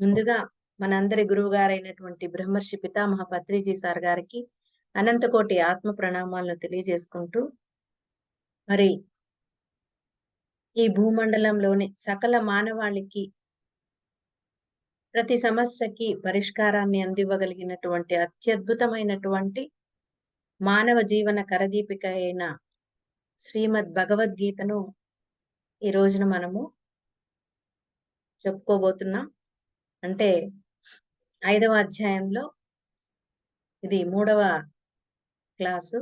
ముందుగా మనందరి గురువు గారైనటువంటి బ్రహ్మర్షి పితామహ పత్రిజీ సార్ గారికి అనంతకోటి ఆత్మ ప్రణామాలను తెలియజేసుకుంటూ, మరి ఈ భూమండలంలోని సకల మానవాళికి ప్రతి సమస్యకి పరిష్కారాన్ని అందివ్వగలిగినటువంటి అత్యద్భుతమైనటువంటి మానవ జీవన కరదీపిక అయిన శ్రీమద్ భగవద్గీతను ఈ రోజున మనము చెప్పుకోబోతున్నాం. అంటే 5వ అధ్యాయంలో ఇది 3వ క్లాసు.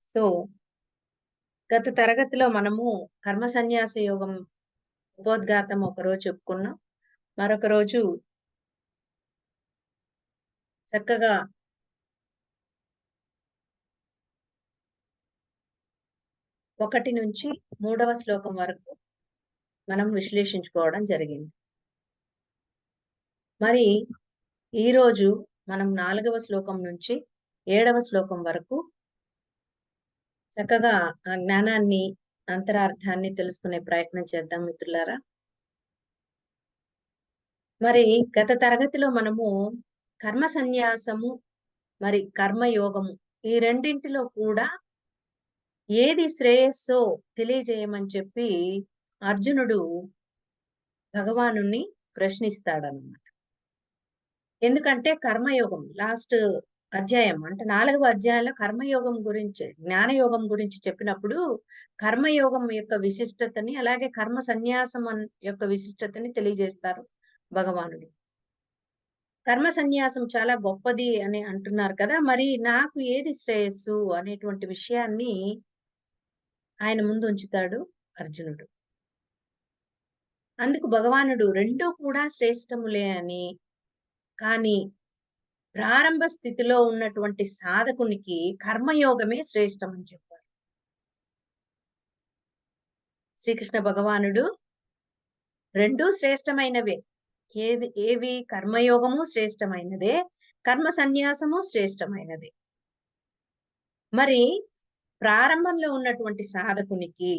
సో గత తరగతిలో మనము కర్మ సన్యాస యోగం ఉపోద్ఘాతం ఒకరోజు చెప్పుకున్నాం. మరొక రోజు చక్కగా 1 నుంచి 3వ శ్లోకం వరకు మనం విశ్లేషించుకోవడం జరిగింది. మరి ఈరోజు మనం 4వ శ్లోకం నుంచి 7వ శ్లోకం వరకు చక్కగా ఆ జ్ఞానాన్ని, అంతరార్థాన్ని తెలుసుకునే ప్రయత్నం చేద్దాం మిత్రులారా. మరి గత తరగతిలో మనము కర్మ సన్యాసము, మరి కర్మయోగము ఈ రెండింటిలో కూడా ఏది శ్రేయస్సో తెలియజేయమని చెప్పి అర్జునుడు భగవానుణ్ణి ప్రశ్నిస్తాడన్నమాట. ఎందుకంటే కర్మయోగం లాస్ట్ అధ్యాయం అంటే 4వ అధ్యాయంలో కర్మయోగం గురించి, జ్ఞానయోగం గురించి చెప్పినప్పుడు కర్మయోగం యొక్క విశిష్టతని, అలాగే కర్మ సన్యాసం యొక్క విశిష్టతని తెలియజేస్తారు భగవానుడు. కర్మ సన్యాసం చాలా గొప్పది అని అంటున్నారు కదా, మరి నాకు ఏది శ్రేయస్సు అనేటువంటి విషయాన్ని ఆయన ముందు ఉంచుతాడు అర్జునుడు. అందుకు భగవానుడు రెండూ కూడా శ్రేష్టములే అని, కానీ ప్రారంభ స్థితిలో ఉన్నటువంటి సాధకునికి కర్మయోగమే శ్రేష్టం అని చెప్పారు. శ్రీకృష్ణ భగవానుడు రెండూ శ్రేష్టమైనవే. ఏవి కర్మయోగము శ్రేష్టమైనదే, కర్మ సన్యాసము శ్రేష్టమైనదే. మరి ప్రారంభంలో ఉన్నటువంటి సాధకునికి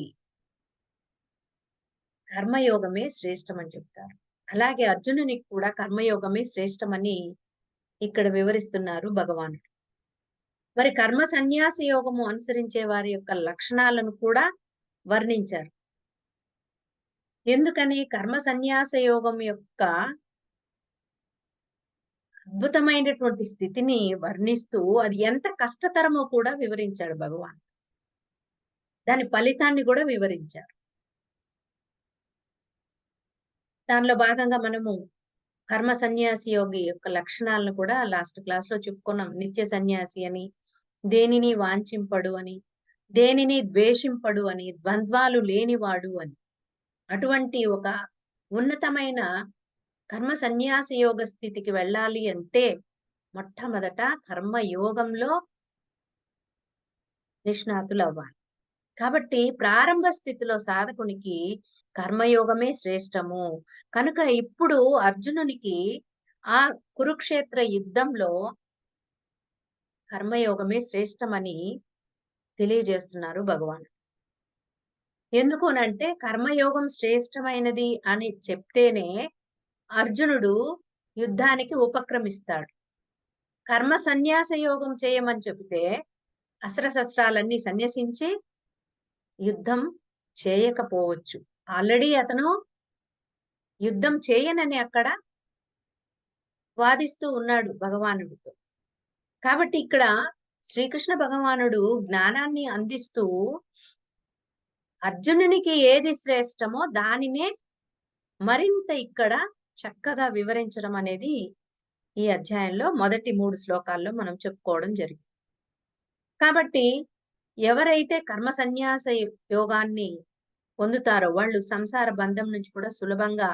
కర్మయోగమే శ్రేష్టం అని చెప్తారు. అలాగే అర్జునునికి కూడా కర్మయోగమే శ్రేష్టమని ఇక్కడ వివరిస్తున్నారు భగవానుడు. మరి కర్మ సన్యాస యోగము అనుసరించే వారి యొక్క లక్షణాలను కూడా వర్ణించారు. ఎందుకని కర్మ సన్యాస యోగం యొక్క అద్భుతమైనటువంటి స్థితిని వర్ణిస్తూ అది ఎంత కష్టతరమో కూడా వివరించాడు భగవాన్. దాని ఫలితాన్ని కూడా వివరించారు. దానిలో భాగంగా మనము కర్మ సన్యాసి యోగి యొక్క లక్షణాలను కూడా లాస్ట్ క్లాస్ లో చెప్పుకున్నాం. నిత్య సన్యాసి అని, దేనిని వాంఛింపడు అని, దేనిని ద్వేషింపడు అని, ద్వంద్వాలు లేనివాడు అని. అటువంటి ఒక ఉన్నతమైన కర్మ సన్యాస యోగ స్థితికి వెళ్ళాలి అంటే మొట్టమొదట కర్మ యోగంలో నిష్ణాతులు అవ్వాలి. కాబట్టి ప్రారంభ స్థితిలో సాధకునికి కర్మయోగమే శ్రేష్టము. కనుక ఇప్పుడు అర్జునునికి ఆ కురుక్షేత్ర యుద్ధంలో కర్మయోగమే శ్రేష్టమని తెలియజేస్తున్నారు భగవాన్. ఎందుకునంటే కర్మయోగం శ్రేష్టమైనది అని చెప్తేనే అర్జునుడు యుద్ధానికి ఉపక్రమిస్తాడు. కర్మ సన్యాస యోగం చేయమని చెబితే అస్త్రశస్త్రాలన్నీ సన్యసించి యుద్ధం చేయకపోవచ్చు. ఆల్రెడీ అతను యుద్ధం చేయనని అక్కడ వాదిస్తూ ఉన్నాడు భగవానుడితో. కాబట్టి ఇక్కడ శ్రీకృష్ణ భగవానుడు జ్ఞానాన్ని అందిస్తూ అర్జునునికి ఏది శ్రేష్టమో దానినే మరింత ఇక్కడ చక్కగా వివరించడం అనేది ఈ అధ్యాయంలో మొదటి 3 శ్లోకాల్లో మనం చెప్పుకోవడం జరిగింది. కాబట్టి ఎవరైతే కర్మ సన్యాస యోగాన్ని పొందుతారో వాళ్ళు సంసార బంధం నుంచి కూడా సులభంగా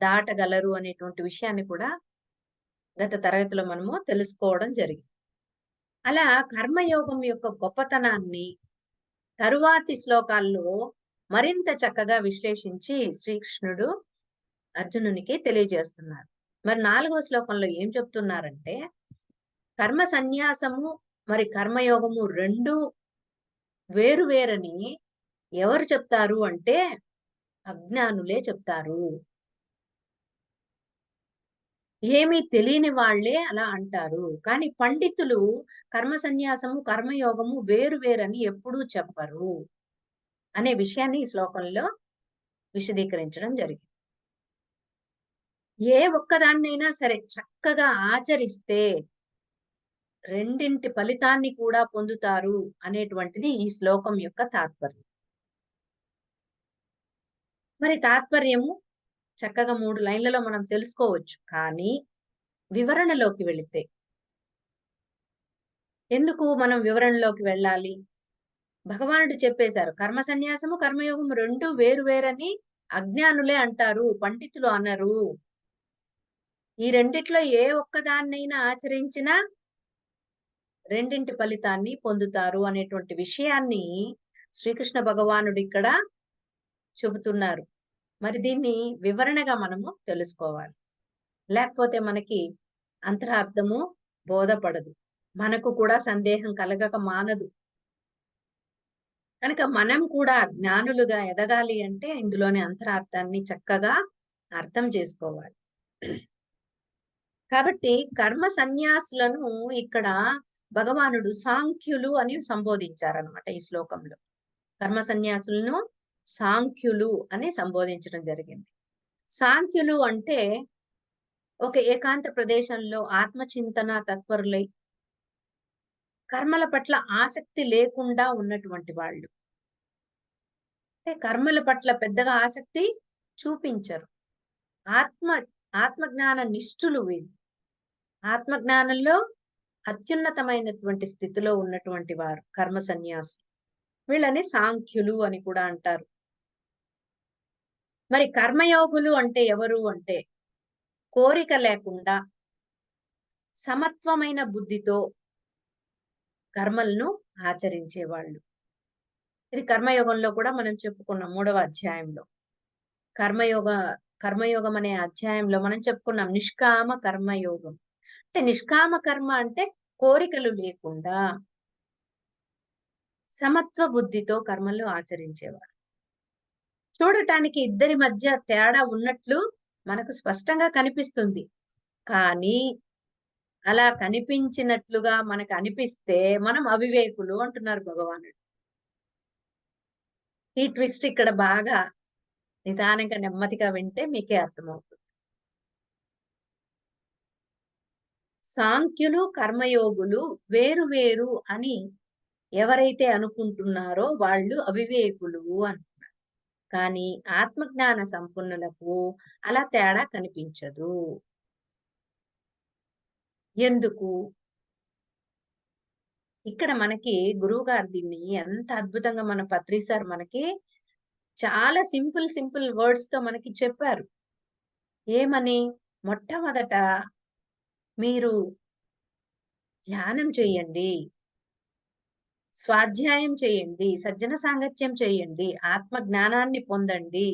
దాటగలరు అనేటువంటి విషయాన్ని కూడా గత తరగతిలో మనము తెలుసుకోవడం జరిగింది. అలా కర్మయోగం యొక్క గొప్పతనాన్ని తరువాతి శ్లోకాల్లో మరింత చక్కగా విశ్లేషించి శ్రీకృష్ణుడు అర్జునునికి తెలియజేస్తున్నారు. మరి 4వ శ్లోకంలో ఏం చెప్తున్నారంటే కర్మ సన్యాసము మరి కర్మయోగము రెండు వేరు వేరని ఎవరు చెప్తారు అంటే అజ్ఞానులే చెప్తారు. ఏమీ తెలియని వాళ్ళే అలా అంటారు. కానీ పండితులు కర్మ సన్యాసము, కర్మయోగము వేరు వేరని ఎప్పుడూ చెప్పరు. అనే విషయాన్ని ఈ శ్లోకంలో విశదీకరించడం జరిగింది. ఏ ఒక్కదాన్నైనా సరే చక్కగా ఆచరిస్తే రెండింటి ఫలితాన్ని కూడా పొందుతారు అనేటువంటిది ఈ శ్లోకం యొక్క తాత్పర్యం. మరి తాత్పర్యము చక్కగా 3 లైన్‌లలో మనం తెలుసుకోవచ్చు. కానీ వివరణలోకి వెళితే ఎందుకు మనం వివరణలోకి వెళ్ళాలి? భగవానుడు చెప్పేశారు. కర్మ సన్యాసము, కర్మయోగం 2 వేరు వేరని అజ్ఞానులే అంటారు. పండితులు అనరు. ఈ రెండిట్లో ఏ ఒక్కదాన్నైనా ఆచరించినా రెండింటి ఫలితాన్ని పొందుతారు అనేటువంటి విషయాన్ని శ్రీకృష్ణ భగవానుడు ఇక్కడ చెబుతున్నారు. మరి దీన్ని వివరణగా మనము తెలుసుకోవాలి. లేకపోతే మనకి అంతరార్థము బోధపడదు. మనకు కూడా సందేహం కలగక మానదు. కనుక మనం కూడా జ్ఞానులుగా ఎదగాలి అంటే ఇందులోని అంతరార్థాన్ని చక్కగా అర్థం చేసుకోవాలి. కాబట్టి కర్మ సన్యాసులను ఇక్కడ భగవానుడు సాంఖ్యులు అని సంబోధించారనమాట ఈ శ్లోకంలో. కర్మ సన్యాసులను సాంఖ్యులు అని సంబోధించడం జరిగింది. సాంఖ్యులు అంటే ఒక ఏకాంత ప్రదేశంలో ఆత్మచింతన తత్పరులై కర్మల పట్ల ఆసక్తి లేకుండా ఉన్నటువంటి వాళ్ళు. అంటే కర్మల పట్ల పెద్దగా ఆసక్తి చూపించరు. ఆత్మ ఆత్మజ్ఞాన నిష్ఠులు వీళ్ళు. ఆత్మజ్ఞానంలో అత్యున్నతమైనటువంటి స్థితిలో ఉన్నటువంటి వారు కర్మ సన్యాసులు. వీళ్ళని సాంఖ్యులు అని కూడా అంటారు. మరి కర్మయోగులు అంటే ఎవరు అంటే కోరిక లేకుండా సమత్వమైన బుద్ధితో కర్మలను ఆచరించేవాళ్ళు. ఇది కర్మయోగంలో కూడా మనం చెప్పుకున్నాం 3వ అధ్యాయంలో. కర్మయోగ కర్మయోగం అనే అధ్యాయంలో మనం చెప్పుకున్నాం నిష్కామ కర్మయోగం. అంటే నిష్కామ కర్మ అంటే కోరికలు లేకుండా సమత్వ బుద్ధితో కర్మలు ఆచరించేవారు. చూడటానికి ఇద్దరి మధ్య తేడా ఉన్నట్లు మనకు స్పష్టంగా కనిపిస్తుంది. కానీ అలా కనిపించినట్లుగా మనకు అనిపిస్తే మనం అవివేకులు అంటున్నారు భగవానుడు. ఈ ట్విస్ట్ ఇక్కడ బాగా నిదానంగా నెమ్మదిగా వింటే మీకే అర్థమవుతుంది. సాంఖ్యులు, కర్మయోగులు వేరు వేరు అని ఎవరైతే అనుకుంటున్నారో వాళ్ళు అవివేకులు అంటున్నారు. కానీ ఆత్మజ్ఞాన సంపన్నులకు అలా తేడా కనిపించదు. ఎందుకు? ఇక్కడ మనకి గురువుగారు దీన్ని ఎంత అద్భుతంగా మన పత్రి సార్ మనకి చాలా సింపుల్ వర్డ్స్ తో మనకి చెప్పారు. ఏమని? మొట్టమొదట మీరు ధ్యానం చేయండి. స్వాధ్యాయం చేయండి. సజ్జన సాంగత్యం చేయండి. ఆత్మ జ్ఞానాన్ని పొందండి.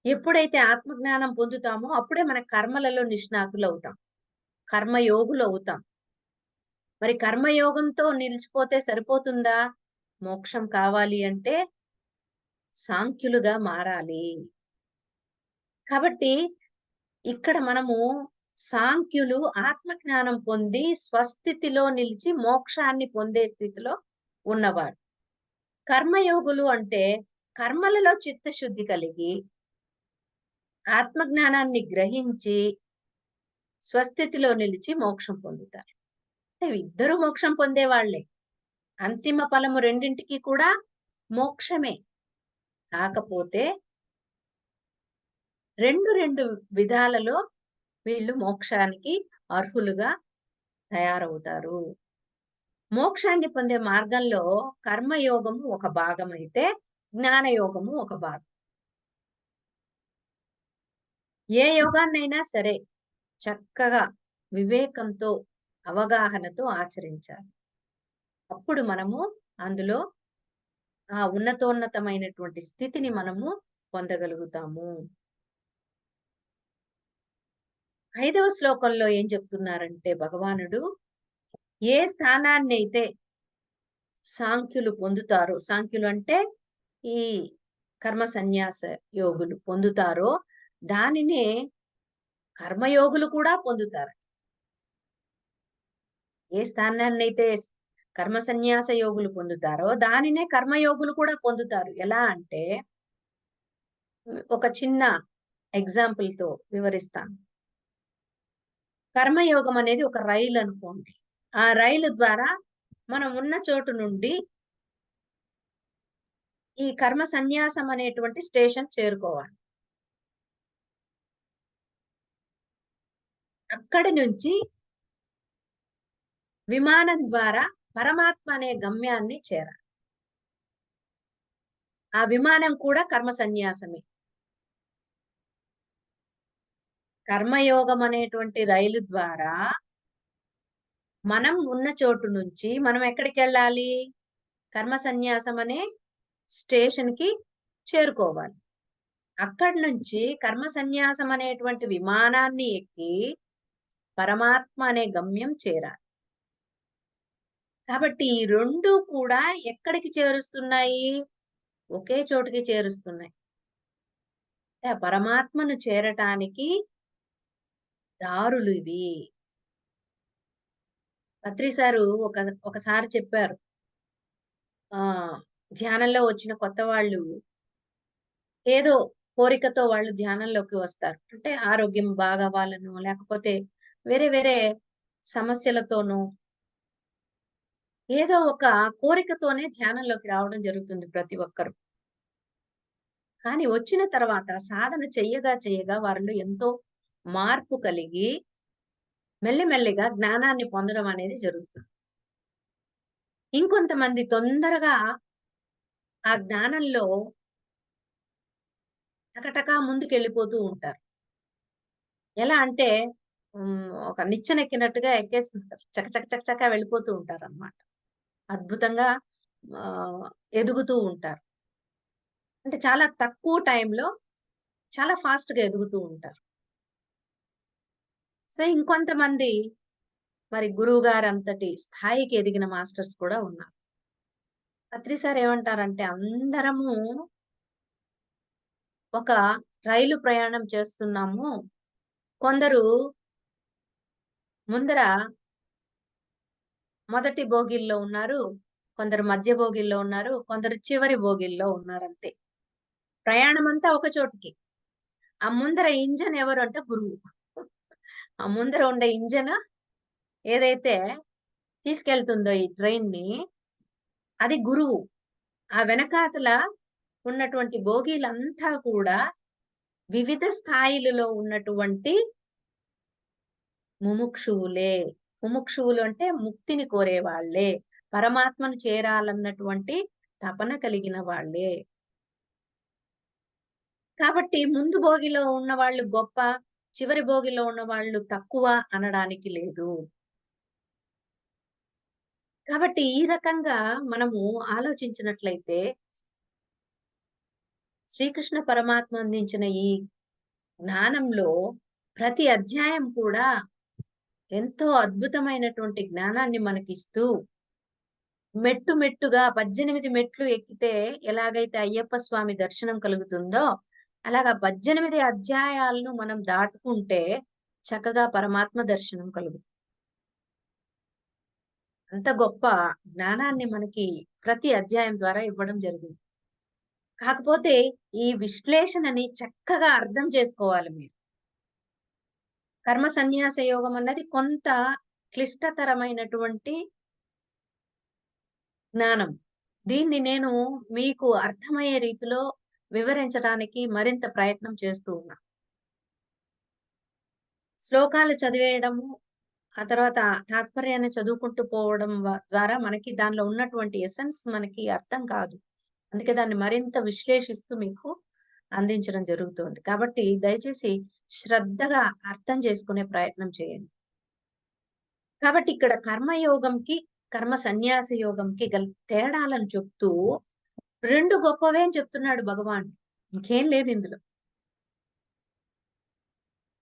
ఎప్పుడైతే ఆత్మ జ్ఞానం పొందుతామో అప్పుడే మన కర్మలలో నిష్ణాతులవుతాం. కర్మయోగులవుతాం. మరి కర్మయోగంతో నిలిచిపోతే సరిపోతుందా? మోక్షం కావాలి అంటే సాంఖ్యులుగా మారాలి. కాబట్టి ఇక్కడ మనము సాంఖ్యులు ఆత్మజ్ఞానం పొంది స్వస్థితిలో నిలిచి మోక్షాన్ని పొందే స్థితిలో ఉన్నవారు. కర్మయోగులు అంటే కర్మలలో చిత్తశుద్ధి కలిగి ఆత్మజ్ఞానాన్ని గ్రహించి స్వస్థితిలో నిలిచి మోక్షం పొందుతారు. అంటే ఇద్దరు మోక్షం పొందేవాళ్లే. అంతిమ ఫలము రెండింటికి కూడా మోక్షమే. కాకపోతే రెండు విధాలలో వీళ్ళు మోక్షానికి అర్హులుగా తయారవుతారు. మోక్షాన్ని పొందే మార్గంలో కర్మయోగము ఒక భాగమైతే జ్ఞానయోగము ఒక భాగం. ఏ యోగాన్నైనా సరే చక్కగా వివేకంతో అవగాహనతో ఆచరించాలి. అప్పుడు మనము అందులో ఆ ఉన్నతోన్నతమైనటువంటి స్థితిని మనము పొందగలుగుతాము. 5వ శ్లోకంలో ఏం చెప్తున్నారంటే భగవానుడు ఏ స్థానాన్నైతే సాంఖ్యులు పొందుతారో, సాంఖ్యులు అంటే ఈ కర్మ సన్యాస యోగులు పొందుతారో దానినే కర్మయోగులు కూడా పొందుతారు. ఏ స్థానాన్నైతే కర్మ సన్యాస యోగులు పొందుతారో, దానినే కర్మయోగులు కూడా పొందుతారు. ఎలా అంటే, ఒక చిన్న ఎగ్జాంపుల్‌తో వివరిస్తాను. కర్మయోగం అనేది ఒక రైలు అనుకోండి. ఆ రైలు ద్వారా మనం ఉన్న చోటు నుండి ఈ కర్మ సన్యాసం అనేటువంటి స్టేషన్ చేరుకోవాలి. అక్కడి నుంచి విమానం ద్వారా పరమాత్మ అనే గమ్యాన్ని చేరాలి. ఆ విమానం కూడా కర్మ సన్యాసమే. కర్మయోగం అనేటువంటి రైలు ద్వారా మనం ఉన్న చోటు నుంచి మనం ఎక్కడికెళ్ళాలి? కర్మ సన్యాసం అనే స్టేషన్‌కి చేరుకోవాలి. అక్కడి నుంచి కర్మ సన్యాసం అనేటువంటి విమానాన్ని ఎక్కి పరమాత్మ అనే గమ్యం చేరాలి. కాబట్టి ఈ 2 కూడా ఎక్కడికి చేరుస్తున్నాయి? ఒకే చోటుకి చేరుస్తున్నాయి. అంటే ఆ పరమాత్మను చేరటానికి దారులు ఇవి. పత్రి సారు ఒకసారి చెప్పారు. ధ్యానంలో వచ్చిన కొత్త వాళ్ళు ఏదో కోరికతో వాళ్ళు ధ్యానంలోకి వస్తారు. అంటే ఆరోగ్యం బాగవ్వాలనో, లేకపోతే వేరే వేరే సమస్యలతోనో, ఏదో ఒక కోరికతోనే ధ్యానంలోకి రావడం జరుగుతుంది ప్రతి ఒక్కరు. కానీ వచ్చిన తర్వాత సాధన చెయ్యగా చెయ్యగా వారిలో ఎంతో మార్పు కలిగి మెల్లిమెల్లిగా జ్ఞానాన్ని పొందడం అనేది జరుగుతుంది. ఇంకొంతమంది తొందరగా ఆ జ్ఞానంలో టకటకా ముందుకెళ్ళిపోతూ ఉంటారు. ఎలా అంటే ఒక నిచ్చెనెక్కినట్టుగా ఎక్కేస్తుంటారు. చక చక చక చక వెళ్ళిపోతూ ఉంటారనమాట. అద్భుతంగా ఆహ్, ఎదుగుతూ ఉంటారు. అంటే చాలా తక్కువ టైంలో చాలా ఫాస్ట్‌గా ఎదుగుతూ ఉంటారు. సో, ఇంకొంతమంది మరి గురువుగారంతటి స్థాయికి ఎదిగిన మాస్టర్స్ కూడా ఉన్నారు. అత్రి సార్ ఏమంటారంటే, అందరము ఒక రైలు ప్రయాణం చేస్తున్నాము. కొందరు ముందర మొదటి బోగీల్లో ఉన్నారు. కొందరు మధ్య బోగీల్లో ఉన్నారు. కొందరు చివరి బోగీల్లో ఉన్నారంతే. ప్రయాణమంతా ఒక చోటికి. ఆ ముందర ఇంజిన్ ఎవరు అంటే గురువు. ఆ ముందర ఉండే ఇంజిన్ ఏదైతే తీసుకెళ్తుందో ఈ ట్రైన్‌ని అది గురువు. ఆ వెనకాతల ఉన్నటువంటి బోగీలంతా కూడా వివిధ స్థాయిలలో ఉన్నటువంటి ముముక్షువులే. ముముక్షువులు అంటే ముక్తిని కోరేవాళ్ళే. పరమాత్మను చేరాలన్నటువంటి తపన కలిగిన వాళ్ళే. కాబట్టి ముందు భోగిలో ఉన్నవాళ్ళు గొప్ప, చివరి భోగిలో ఉన్నవాళ్ళు తక్కువ అనడానికి లేదు. కాబట్టి ఈ రకంగా మనము ఆలోచించినట్లయితే శ్రీకృష్ణ పరమాత్మ అందించిన ఈ జ్ఞానంలో ప్రతి అధ్యాయం కూడా ఎంతో అద్భుతమైనటువంటి జ్ఞానాన్ని మనకిస్తూ మెట్టు మెట్టుగా 18 మెట్లు ఎక్కితే ఎలాగైతే అయ్యప్ప స్వామి దర్శనం కలుగుతుందో, అలాగా 18 అధ్యాయాలను మనం దాటుకుంటే చక్కగా పరమాత్మ దర్శనం కలుగుతుంది. అంత గొప్ప జ్ఞానాన్ని మనకి ప్రతి అధ్యాయం ద్వారా ఇవ్వడం జరిగింది. కాకపోతే ఈ విశ్లేషణని చక్కగా అర్థం చేసుకోవాలి మీరు. కర్మ సన్యాస యోగం అన్నది కొంత క్లిష్టతరమైనటువంటి జ్ఞానం. దీన్ని నేను మీకు అర్థమయ్యే రీతిలో వివరించడానికి మరింత ప్రయత్నం చేస్తూ ఉన్నా. శ్లోకాలు చదివేయడము, ఆ తర్వాత తాత్పర్యాన్ని చదువుకుంటూ పోవడం ద్వారా మనకి దానిలో ఉన్నటువంటి ఎసెన్స్ మనకి అర్థం కాదు. అందుకే దాన్ని మరింత విశ్లేషిస్తూ మీకు అందించడం జరుగుతోంది. కాబట్టి దయచేసి శ్రద్ధగా అర్థం చేసుకునే ప్రయత్నం చేయండి. కాబట్టి ఇక్కడ కర్మయోగంకి, కర్మ సన్యాస యోగంకి గల తేడాలను చెప్తూ 2 గొప్పవే అని చెప్తున్నాడు భగవానుడు. ఇంకేం లేదు ఇందులో.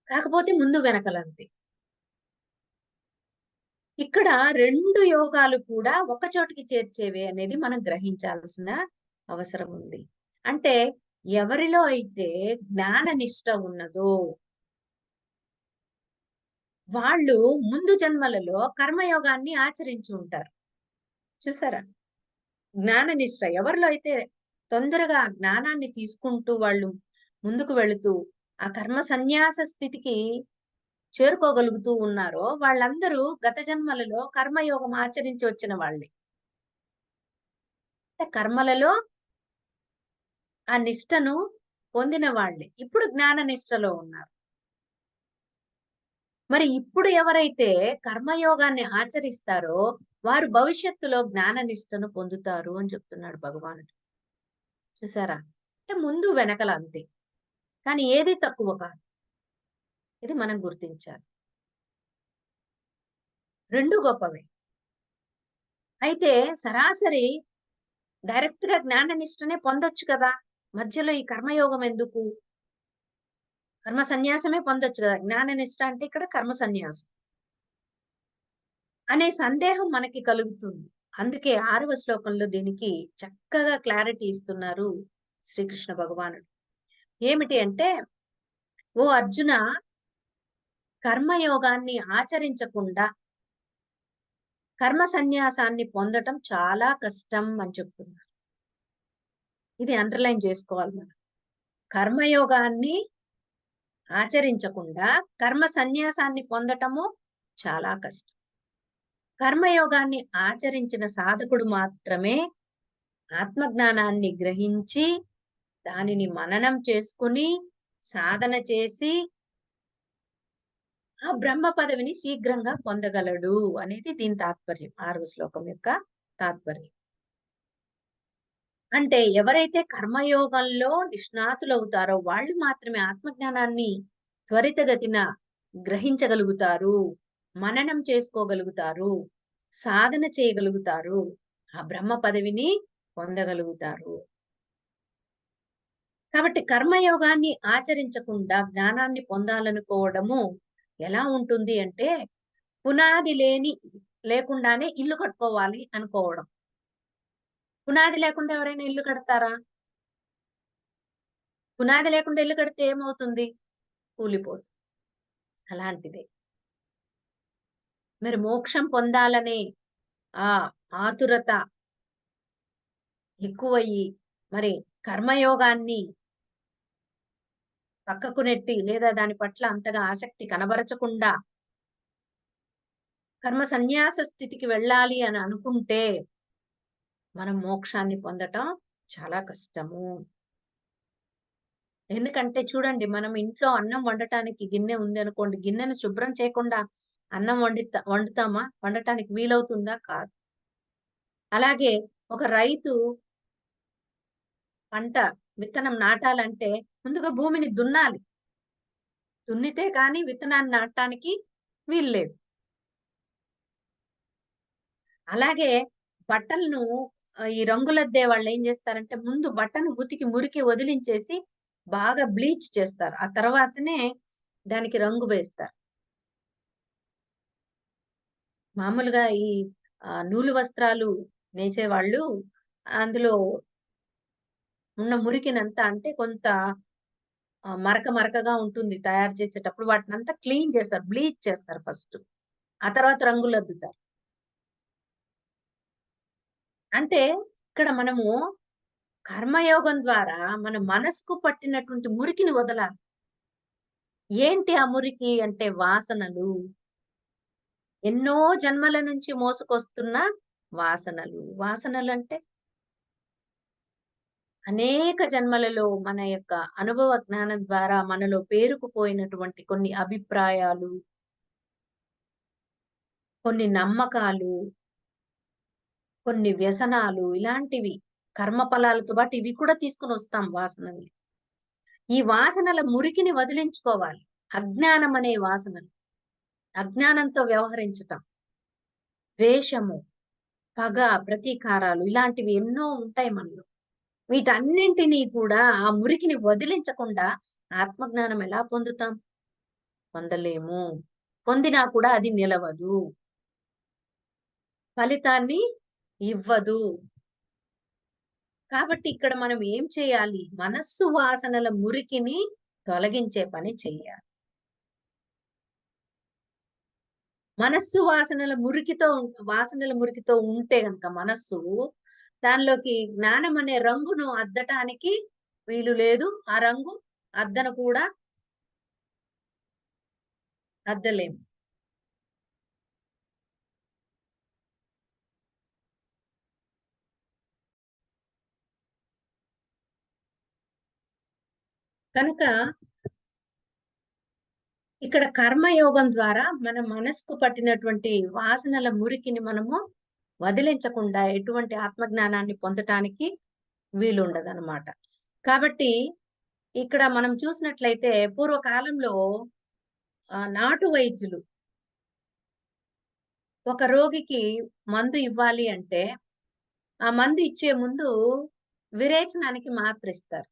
కాకపోతే ముందు వెనకలంతే. ఇక్కడ 2 యోగాలు కూడా ఒక చోటికి చేర్చేవే అనేది మనం గ్రహించాల్సిన అవసరం ఉంది. అంటే ఎవరిలో అయితే జ్ఞాన నిష్ట ఉన్నదో వాళ్ళు ముందు జన్మలలో కర్మయోగాన్ని ఆచరించి ఉంటారు. చూసారా? జ్ఞాననిష్ట ఎవరిలో అయితే తొందరగా జ్ఞానాన్ని తీసుకుంటూ వాళ్ళు ముందుకు వెళుతూ ఆ కర్మ సన్యాస స్థితికి చేరుకోగలుగుతూ ఉన్నారో వాళ్ళందరూ గత జన్మలలో కర్మయోగం ఆచరించి వచ్చిన వాళ్ళే. అంటే కర్మలలో ఆ నిష్టను పొందిన వాళ్ళే. ఇప్పుడు జ్ఞాన నిష్టలో ఉన్నారు. మరి ఇప్పుడు ఎవరైతే కర్మయోగాన్ని ఆచరిస్తారో వారు భవిష్యత్తులో జ్ఞాన నిష్టను పొందుతారు అని చెప్తున్నాడు భగవానుడు. చూసారా? అంటే ముందు వెనకల అంతే. కానీ ఏది తక్కువ కాదు. ఇది మనం గుర్తించాలి. 2 గొప్పవే. అయితే సరాసరి డైరెక్ట్‌గా జ్ఞాన నిష్టనే పొందొచ్చు కదా! మధ్యలో ఈ కర్మయోగం ఎందుకు? కర్మ సన్యాసమే పొందొచ్చు కదా! జ్ఞాన నిష్ట అంటే ఇక్కడ కర్మ సన్యాసం. అనే సందేహం మనకి కలుగుతుంది. అందుకే 6వ శ్లోకంలో దీనికి చక్కగా క్లారిటీ ఇస్తున్నారు శ్రీకృష్ణ భగవానుడు. ఏమిటి అంటే, "ఓ అర్జున కర్మయోగాన్ని ఆచరించకుండా కర్మ సన్యాసాన్ని పొందటం చాలా కష్టం" అని చెప్తున్నారు. ఇది అండర్‌లైన్ చేసుకోవాలి మనం. కర్మయోగాన్ని ఆచరించకుండా కర్మ సన్యాసాన్ని పొందటము చాలా కష్టం. కర్మయోగాన్ని ఆచరించిన సాధకుడు మాత్రమే ఆత్మజ్ఞానాన్ని గ్రహించి, దానిని మననం చేసుకొని, సాధన చేసి, ఆ బ్రహ్మ పదవిని శీఘ్రంగా పొందగలడు అనేది దీని తాత్పర్యం. 6వ శ్లోకం యొక్క తాత్పర్యం. అంటే ఎవరైతే కర్మయోగంలో నిష్ణాతులవుతారో వాళ్ళు మాత్రమే ఆత్మజ్ఞానాన్ని త్వరితగతిన గ్రహించగలుగుతారు. మననం చేసుకోగలుగుతారు. సాధన చేయగలుగుతారు. ఆ బ్రహ్మ పదవిని పొందగలుగుతారు. కాబట్టి కర్మయోగాన్ని ఆచరించకుండా జ్ఞానాన్ని పొందాలనుకోవడము ఎలా ఉంటుంది అంటే, పునాది లేకుండానే ఇల్లు కట్టుకోవాలి అనుకోవడం. పునాది లేకుండా ఎవరైనా ఇల్లు కడతారా? పునాది లేకుండా ఇల్లు కడితే ఏమవుతుంది? కూలిపోతుంది. అలాంటిదే. మరి మోక్షం పొందాలనే ఆ ఆతురత ఎక్కువయ్యి, మరి కర్మయోగాన్ని పక్కకు నెట్టి లేదా దాని పట్ల అంతగా ఆసక్తి కనబరచకుండా కర్మ సన్యాస స్థితికి వెళ్ళాలి అని అనుకుంటే, మనం మోక్షాన్ని పొందటం చాలా కష్టము. ఎందుకంటే చూడండి, మనం ఇంట్లో అన్నం వండటానికి గిన్నె ఉందనుకోండి, గిన్నెను శుభ్రం చేయకుండా అన్నం వండుతామా? వండటానికి వీలవుతుందా? కాదు. అలాగే ఒక రైతు పంట విత్తనం నాటాలంటే ముందుగా భూమిని దున్నాలి. దున్నితే కానీ విత్తనాన్ని నాటడానికి వీల్లేదు. అలాగే బట్టలను ఈ రంగులద్దే వాళ్ళేం జేస్తారంటే, ముందు బట్టను ఉతికి మురికి వదిలించేసి బాగా బ్లీచ్ చేస్తారు. ఆ తర్వాతనే దానికి రంగు వేస్తారు. మామూలుగా ఈ నూలు వస్త్రాలు నేసేవాళ్ళు అందులో ఉన్న మురికినంతా అంటే కొంత మరక మరకగా ఉంటుంది తయారు చేసేటప్పుడు. వాటినంతా క్లీన్ చేస్తారు. బ్లీచ్ చేస్తారు ఫస్ట్. ఆ తర్వాత రంగులద్దుతారు. అంటే ఇక్కడ మనము కర్మయోగం ద్వారా మన మనసుకు పట్టినటువంటి మురికిని వదలాలి. ఏంటి ఆ మురికి అంటే వాసనలు. ఎన్నో జన్మల నుంచి మోసుకొస్తున్న వాసనలు. వాసనలంటే అనేక జన్మలలో మన యొక్క అనుభవ జ్ఞానం ద్వారా మనలో పేరుకుపోయినటువంటి కొన్ని అభిప్రాయాలు, కొన్ని నమ్మకాలు, కొన్ని వ్యసనాలు ఇలాంటివి కర్మఫలాలతో పాటు ఇవి కూడా తీసుకొనొస్తాం వాసనల్ని. ఈ వాసనల మురికిని వదిలించుకోవాలి. అజ్ఞానం అనే వాసనలు. అజ్ఞానంతో వ్యవహరించటం. ద్వేషము, పగ, ప్రతీకారాలు ఇలాంటివి ఎన్నో ఉంటాయి మనలో. వీటన్నింటినీ కూడా ఆ మురికిని వదిలించకుండా ఆత్మజ్ఞానం ఎలా పొందుతాం? పొందలేము. పొందినా కూడా అది నిలవదు. ఫలితాన్ని ఇవ్వదు. కాబట్టి ఇక్కడ మనం ఏం చేయాలి? మనస్సు వాసనల మురికిని తొలగించే పని చెయ్యాలి. మనస్సు వాసనల మురికితో ఉంటే గనక మనస్సు, దానిలోకి జ్ఞానం అనే రంగును అద్దటానికి వీలు లేదు. ఆ రంగు అద్దను కూడా అద్దలేము. కనుక ఇక్కడ కర్మయోగం ద్వారా మన మనసుకు పట్టినటువంటి వాసనల మురికిని మనము వదిలించకుండా ఎటువంటి ఆత్మజ్ఞానాన్ని పొందటానికి వీలుండదనమాట. కాబట్టి ఇక్కడ మనం చూసినట్లయితే పూర్వకాలంలో నాటు వైద్యులు ఒక రోగికి మందు ఇవ్వాలి అంటే, ఆ మందు ఇచ్చే ముందు విరేచనానికి మాత్రిస్తారు.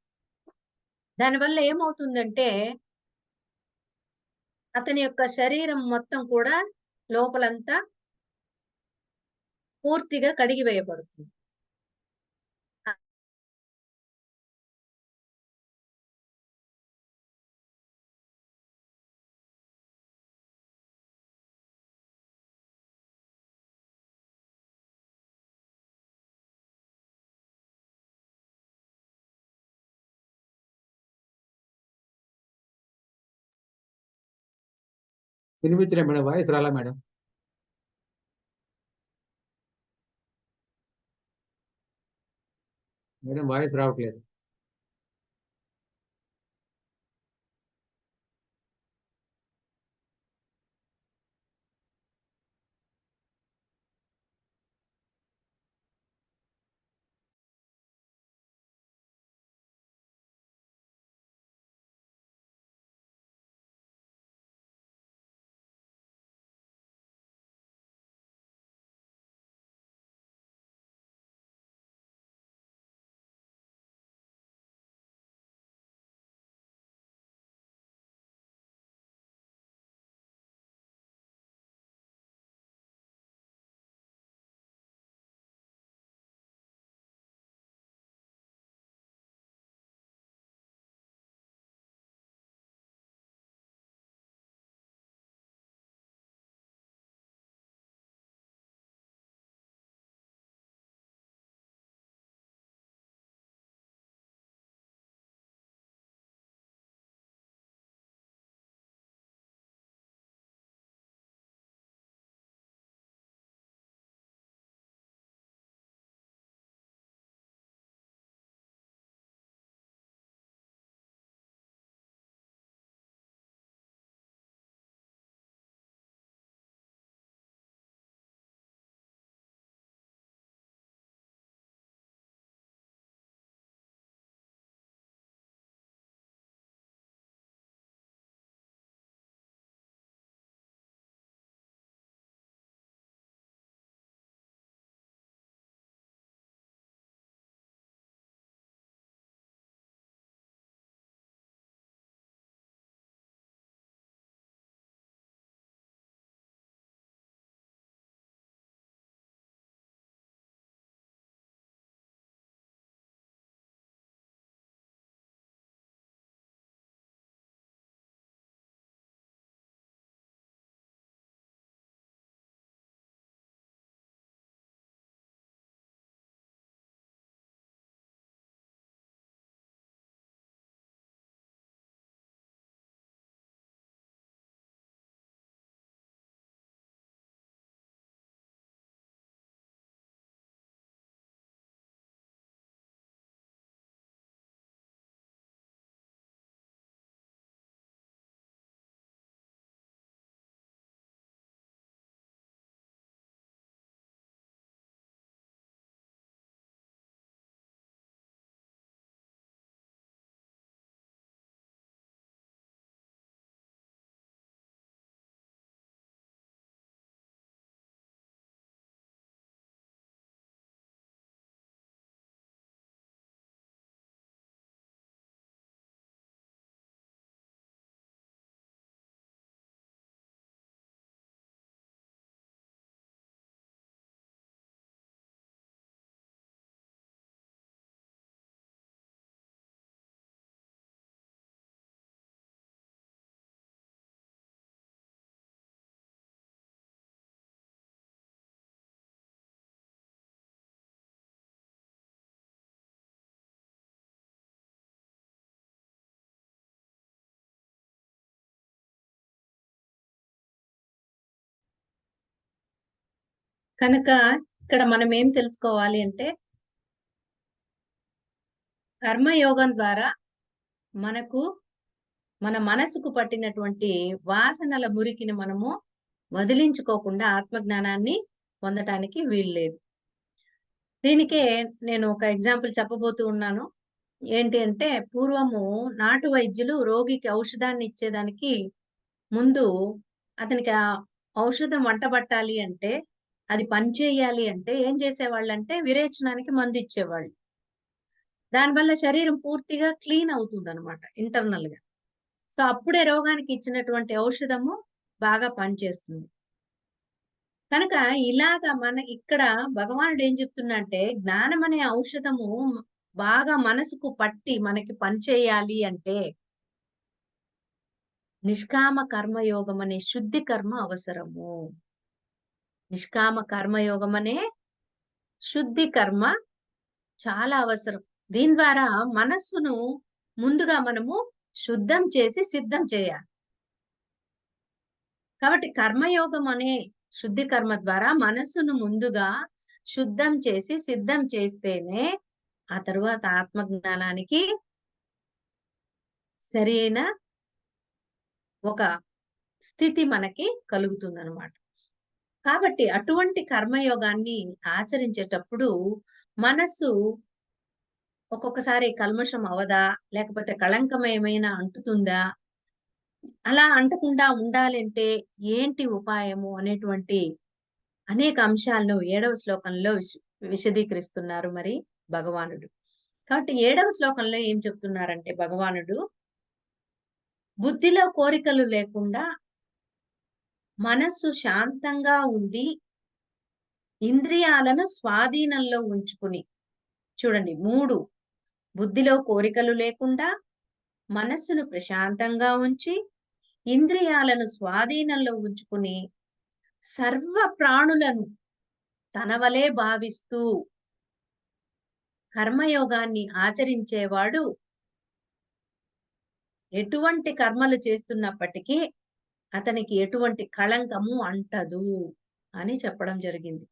దానివల్ల ఏమవుతుందంటే, అతని యొక్క శరీరం మొత్తం కూడా లోపలంతా పూర్తిగా కడిగివేయబడుతుంది. వినిపించలే మేడం. వాయిస్ రాలా మేడం. మేడం వాయిస్ రావట్లేదు. కనుక ఇక్కడ మనం ఏం తెలుసుకోవాలి అంటే, కర్మయోగం ద్వారా మనకు మన మనసుకు పట్టినటువంటి వాసనల మురికిని మనము వదిలించుకోకుండా ఆత్మజ్ఞానాన్ని పొందటానికి వీల్లేదు. దీనికే నేను ఒక ఎగ్జాంపుల్ చెప్పబోతూ ఉన్నాను. ఏంటి అంటే, పూర్వము నాటు వైద్యులు రోగికి ఔషధాన్ని ఇచ్చేదానికి ముందు అతనికి ఆ ఔషధం వంట పట్టాలి అంటే, అది పనిచేయాలి అంటే ఏం చేసేవాళ్ళంటే విరేచనానికి మందు ఇచ్చేవాళ్ళు. దానివల్ల శరీరం పూర్తిగా క్లీన్ అవుతుందనమాట ఇంటర్నల్‌గా. సో, అప్పుడే రోగానికి ఇచ్చినటువంటి ఔషధము బాగా పనిచేస్తుంది. కనుక ఇలాగ మన ఇక్కడ భగవానుడు ఏం చెప్తున్నంటే, జ్ఞానం అనే ఔషధము బాగా మనసుకు పట్టి మనకి పనిచేయాలి అంటే, నిష్కామ కర్మయోగం అనే శుద్ధి కర్మ అవసరము. నిష్కామ కర్మయోగం అనే శుద్ధి కర్మ చాలా అవసరం. దీని ద్వారా మనస్సును ముందుగా మనము శుద్ధం చేసి సిద్ధం చేయాలి. కాబట్టి కర్మయోగం అనే శుద్ధి కర్మ ద్వారా మనస్సును ముందుగా శుద్ధం చేసి సిద్ధం చేస్తేనే ఆ తరువాత ఆత్మజ్ఞానానికి సరియైన ఒక స్థితి మనకి కలుగుతుందనమాట. కాబట్టి అటువంటి కర్మయోగాన్ని ఆచరించేటప్పుడు మనస్సు ఒక్కొక్కసారి కల్మషం అవ్వదా? లేకపోతే కళంకం ఏమైనా అంటుతుందా? అలా అంటకుండా ఉండాలంటే ఏంటి ఉపాయము అనేటువంటి అనేక అంశాలను 7వ శ్లోకంలో విశదీకరిస్తున్నారు మరి భగవానుడు. కాబట్టి 7వ శ్లోకంలో ఏం చెప్తున్నారంటే భగవానుడు, బుద్ధిలో కోరికలు లేకుండా మనస్సు శాంతంగా ఉండి ఇంద్రియాలను స్వాధీనంలో ఉంచుకుని చూడండి 3 బుద్ధిలో కోరికలు లేకుండా మనస్సును ప్రశాంతంగా ఉంచి ఇంద్రియాలను స్వాధీనంలో ఉంచుకుని సర్వ ప్రాణులను తన వలే భావిస్తూ కర్మయోగాన్ని ఆచరించేవాడు ఎటువంటి కర్మలు చేస్తున్నప్పటికీ అతనికి ఎటువంటి కళంకము అంటదు అని చెప్పడం జరిగింది.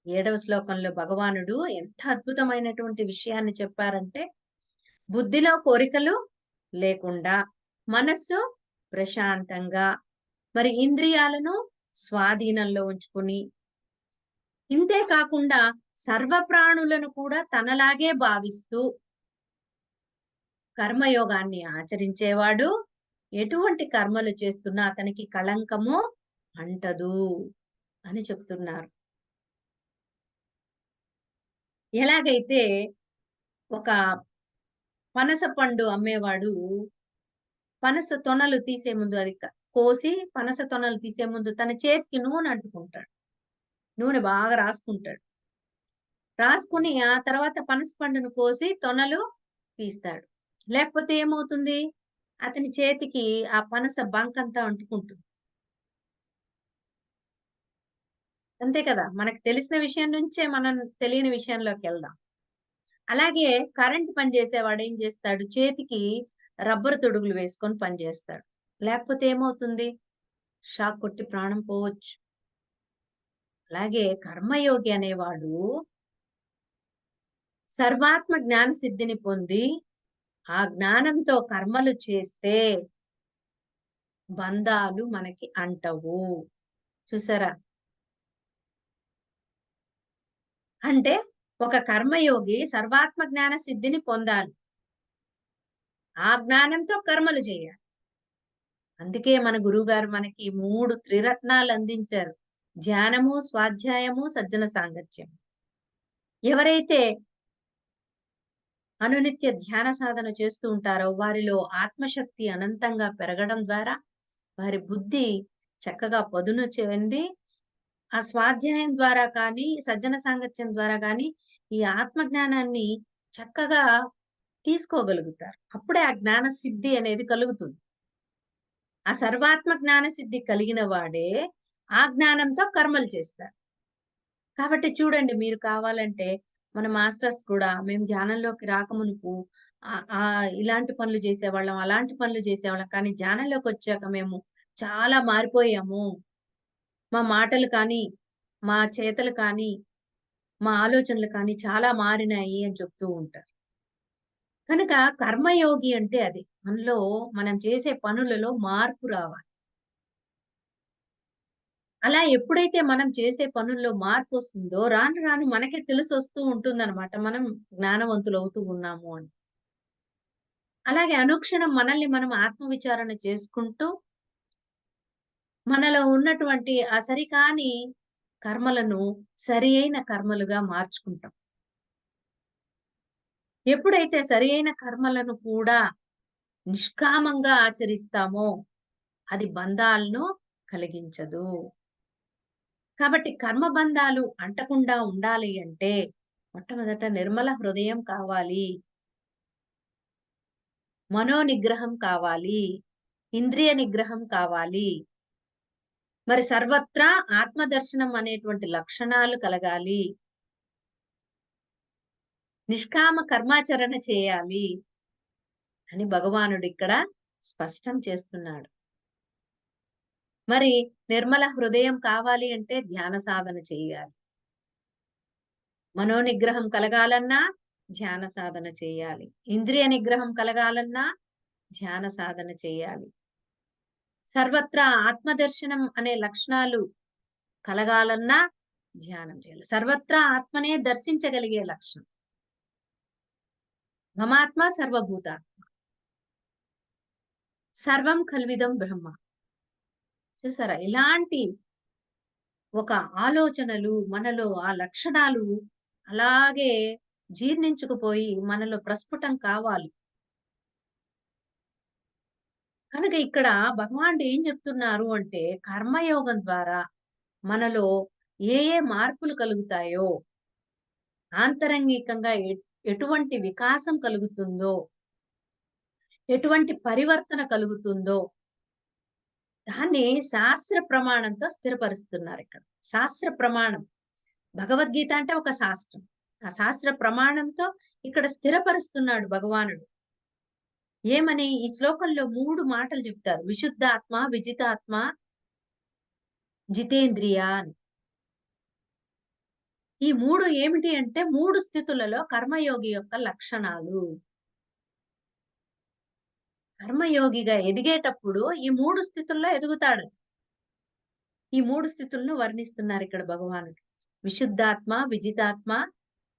7వ శ్లోకంలో భగవానుడు ఎంత అద్భుతమైనటువంటి విషయాన్ని చెప్పారంటే, బుద్ధిలో కోరికలు లేకుండా మనస్సు ప్రశాంతంగా మరి ఇంద్రియాలను స్వాధీనంలో ఉంచుకుని ఇంతే కాకుండా సర్వ ప్రాణులను కూడా తనలాగే భావిస్తూ కర్మయోగాన్ని ఆచరించేవాడు ఎటువంటి కర్మలు చేస్తున్నా అతనికి కళంకము అంటదు అని చెప్తున్నారు. ఎలాగైతే ఒక పనస పండు అమ్మేవాడు పనస తొనలు తీసే ముందు అది కోసి పనస తొనలు తీసే ముందు తన చేతికి నూనె అంటుకుంటాడు. నూనె బాగా రాసుకుంటాడు. రాసుకుని ఆ తర్వాత పనస పండును కోసి తొనలు తీస్తాడు. లేకపోతే ఏమవుతుంది? అతని చేతికి ఆ పనస బంకంతా అంటుకుంటుంది. అంతే కదా! మనకు తెలిసిన విషయం నుంచే మనం తెలియని విషయంలోకెళ్దాం. అలాగే కరెంట్ పని చేసేవాడు ఏం చేస్తాడు? చేతికి రబ్బరు తొడుగులు వేసుకొని పని చేస్తాడు. లేకపోతే ఏమవుతుంది? షాక్ కొట్టి ప్రాణం పోవచ్చు. అలాగే కర్మయోగి అనేవాడు సర్వాత్మ జ్ఞాన సిద్ధిని పొంది ఆ జ్ఞానంతో కర్మలు చేస్తే బంధాలు మనకి అంటవు. చూసారా? అంటే ఒక కర్మయోగి సర్వాత్మ జ్ఞాన సిద్ధిని పొందాలి. ఆ జ్ఞానంతో కర్మలు చేయాలి. అందుకే మన గురువుగారు మనకి 3 త్రిరత్నాలు అందించారు. ధ్యానము, స్వాధ్యాయము, సజ్జన సాంగత్యం. ఎవరైతే అనునిత్య ధ్యాన సాధన చేస్తూ ఉంటారో వారిలో ఆత్మశక్తి అనంతంగా పెరగడం ద్వారా వారి బుద్ధి చక్కగా పదును చెంది ఆ స్వాధ్యాయం ద్వారా కానీ, సజ్జన సాంగత్యం ద్వారా గానీ ఈ ఆత్మ జ్ఞానాన్ని చక్కగా తీసుకోగలుగుతారు. అప్పుడే ఆ జ్ఞాన సిద్ధి అనేది కలుగుతుంది. ఆ సర్వాత్మ జ్ఞాన సిద్ధి కలిగిన వాడే ఆ జ్ఞానంతో కర్మలు చేస్తారు. కాబట్టి చూడండి మీరు కావాలంటే మన మాస్టర్స్ కూడా మేము ధ్యానంలోకి రాకమునుపు ఇలాంటి పనులు చేసేవాళ్ళం, అలాంటి పనులు చేసేవాళ్ళం. కానీ ధ్యానంలోకొచ్చాక మేము చాలా మారిపోయాము. మా మాటలు కానీ, మా చేతలు కానీ, మా ఆలోచనలు కానీ చాలా మారినాయి అని చెప్తూ ఉంటారు. కనుక కర్మయోగి అంటే అది. మనలో మనం చేసే పనులలో మార్పు రావాలి. అలా ఎప్పుడైతే మనం చేసే పనుల్లో మార్పొస్తుందో రాను రాను మనకే తెలిసొస్తూ ఉంటుందనమాట. మనం జ్ఞానవంతులవుతూ ఉన్నాము అని. అలాగే అనుక్షణం మనల్ని మనం ఆత్మవిచారణ చేసుకుంటూ, మనలో ఉన్నటువంటి ఆ సరికాని కర్మలను సరియైన కర్మలుగా మార్చుకుంటాం. ఎప్పుడైతే సరియైన కర్మలను కూడా నిష్కామంగా ఆచరిస్తామో, అది బంధాలను కలిగించదు. కాబట్టి కర్మబంధాలు అంటకుండా ఉండాలి అంటే, మొట్టమొదట నిర్మల హృదయం కావాలి. మనోనిగ్రహం కావాలి. ఇంద్రియ నిగ్రహం కావాలి. మరి సర్వత్రా ఆత్మదర్శనం అనేటువంటి లక్షణాలు కలగాలి. నిష్కామ కర్మాచరణ చేయాలి అని భగవానుడు ఇక్కడ స్పష్టం చేస్తున్నాడు. మరి నిర్మల హృదయం కావాలి అంటే ధ్యాన సాధన చేయాలి. మనోనిగ్రహం కలగాలన్నా ధ్యాన సాధన చేయాలి. ఇంద్రియ నిగ్రహం కలగాలన్నా ధ్యాన సాధన చేయాలి. సర్వత్రా ఆత్మదర్శనం అనే లక్షణాలు కలగాలన్నా ధ్యానం చేయాలి. సర్వత్రా ఆత్మనే దర్శించగలిగే లక్షణం. మమాత్మ సర్వభూతాత్మ. సర్వం కల్విదం బ్రహ్మ. చూసారా? ఇలాంటి ఒక ఆలోచనలు మనలో ఆ లక్షణాలు అలాగే జీర్ణించుకుపోయి మనలో ప్రస్ఫుటం కావాలి. కనుక ఇక్కడ భగవానుడు ఏం చెప్తున్నారు అంటే కర్మయోగం ద్వారా మనలో ఏ ఏ మార్పులు కలుగుతాయో, ఆంతరంగికంగా ఎటువంటి వికాసం కలుగుతుందో, ఎటువంటి పరివర్తన కలుగుతుందో దాన్ని శాస్త్ర ప్రమాణంతో స్థిరపరుస్తున్నారిక్కడ. శాస్త్ర ప్రమాణం. భగవద్గీత అంటే ఒక శాస్త్రం. ఆ శాస్త్ర ప్రమాణంతో ఇక్కడ స్థిరపరుస్తున్నాడు భగవానుడు. ఏమని ఈ శ్లోకంలో 3 మాటలు చెప్తారు. విశుద్ధాత్మ, విజితాత్మ, జితేంద్రియ అని. ఈ 3 ఏమిటి అంటే 3 స్థితులలో కర్మయోగి యొక్క లక్షణాలు. కర్మయోగిగా ఎదిగేటప్పుడు ఈ 3 స్థితుల్లో ఎదుగుతాడు. ఈ 3 స్థితులను వర్ణిస్తున్నారు ఇక్కడ భగవానుడు. విశుద్ధాత్మ, విజితాత్మ,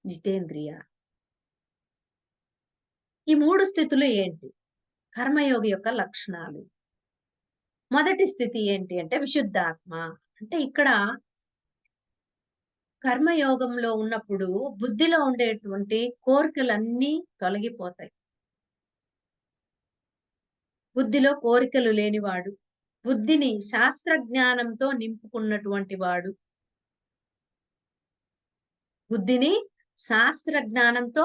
జితేంద్రియ. ఈ 3 స్థితులు ఏంటి? కర్మయోగి యొక్క లక్షణాలు. మొదటి స్థితి ఏంటి అంటే విశుద్ధాత్మ. అంటే ఇక్కడ కర్మయోగంలో ఉన్నప్పుడు బుద్ధిలో ఉండేటువంటి కోరికలన్నీ తొలగిపోతాయి. బుద్ధిలో కోరికలు లేనివాడు, బుద్ధిని శాస్త్ర జ్ఞానంతో నింపుకున్నటువంటి వాడు, బుద్ధిని శాస్త్ర జ్ఞానంతో